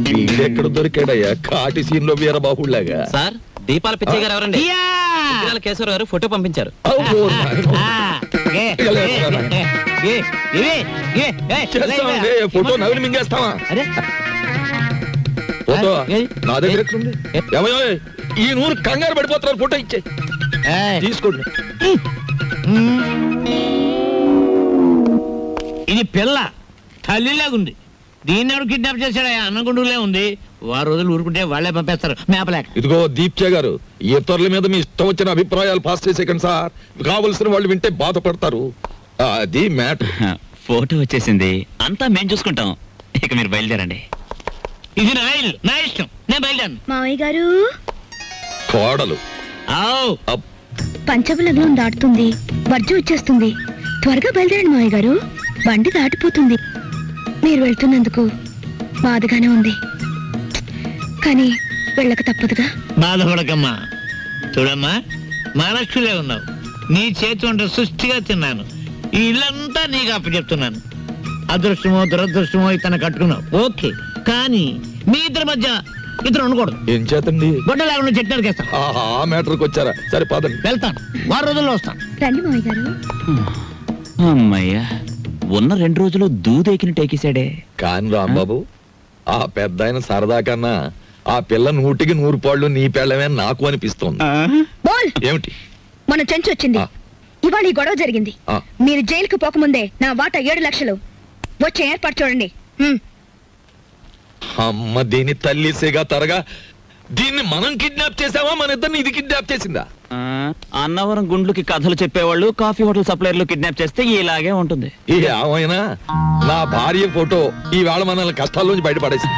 వీడెక్కడ దొరికాడయ్యా కాటి సీన్ లో వీరబాహుళ్లాగా? సార్, దీపాల పిచ్చయ్య గారు ఎవరండి? కేశవరావు గారు ఫోటో పంపించారు. ఫోటో నవిలి మింగేస్తావా? ఫోటో నా దగ్గర ఎక్కడుంది? ఏమయ్యో, ఈ నూరు కంగారు పడిపోతున్నారు. ఫోటో ఇచ్చే తీసుకోండి. ఇది పిల్ల తల్లిలాగుంది. దీన్ని ఎవరు కిడ్నాప్ చేశాడా? అన్నగుండులే ఉంది. వారు రోజులు ఊరుకుంటే వాళ్ళే పంపేస్తారు మేపలేక. ఇదిగో దీప్చే గారు, ఇతరుల మీద మీ ఇష్టం వచ్చిన అభిప్రాయాలు పాస్ చేసేకండి సార్. కావలసిన వాళ్ళు వింటే బాధపడతారు. అది మ్యాటర్. ఫోటో వచ్చేసింది, అంతా మేము చూసుకుంటాం. ఇక మీరు బయలుదేరండి. ఇది నా ఇల్లు, నా ఇష్టం, నేను బయలుదేరను. మావయ్య గారు, కోడలు పంచబలగ్నం దాటుతుంది, వర్జం వచ్చేస్తుంది. త్వరగా బయలుదేరండి మావయ్య గారు, బండి దాటిపోతుంది. మీరు వెళ్తున్నందుకు బాధగానే ఉంది, కానీ వెళ్ళక తప్పదుగా. బాధపడకమ్మా. చూడమ్మా, మహాలక్ష్మిలే ఉన్నావు. నీ చేతి వంట సృష్టిగా తిన్నాను. ఈ ఇల్లంతా నీకు అప్పచెప్తున్నాను. అదృష్టమో దురదృష్టమో ఇతను కట్టుకున్నావు, ఓకే. కానీ మీ ఇద్దరి మధ్య ఇద్దరు ఉండకూడదు. ఏం చేతండి? గొడ్డ లేకుండా చెట్టు నరికేస్తాను. ఆ మ్యాటర్కి వచ్చారా? సరే పదండి. వెళ్తాను, 6 రోజుల్లో వస్తాను. రండి మావయ్య గారు. అమ్మయ్యా, ఉన్న 2 రోజులు దూదెకిని టేకేశాడే. కాని రాంబాబు, ఆ పెద్ద ఆయన సరదా కన్నా ఆ పిల్ల 100కి 100 పాళ్ళు నీ పెళ్ళమే నాకు అనిపిస్తోంది. బోల్. ఏమిటి? మన చెంచు వచ్చింది. ఇవాళ ఈ గొడవ జరిగింది. మీరు జైలుకు పోకముందే నా వాటా 7 లక్షలు వచ్చే ఏర్పాటు చూడండి. అమ్మ దీని తల్లిసేగా తరగా. దీన్ని మనం కిడ్నాప్ చేసావా, మన ఇద్దరిని ఇది కిడ్నాప్ చేసిందా? అన్నవరం గుండ్లకి కథలు చెప్పేవాళ్ళు కాఫీ హోటల్ సప్లైర్లు కిడ్నాప్ చేస్తే ఇలాగే ఉంటుంది. ఏమైనా నా భార్య ఫోటో ఈవేళ మనల్ని కష్టాల్లోంచి బయటపడేసింది.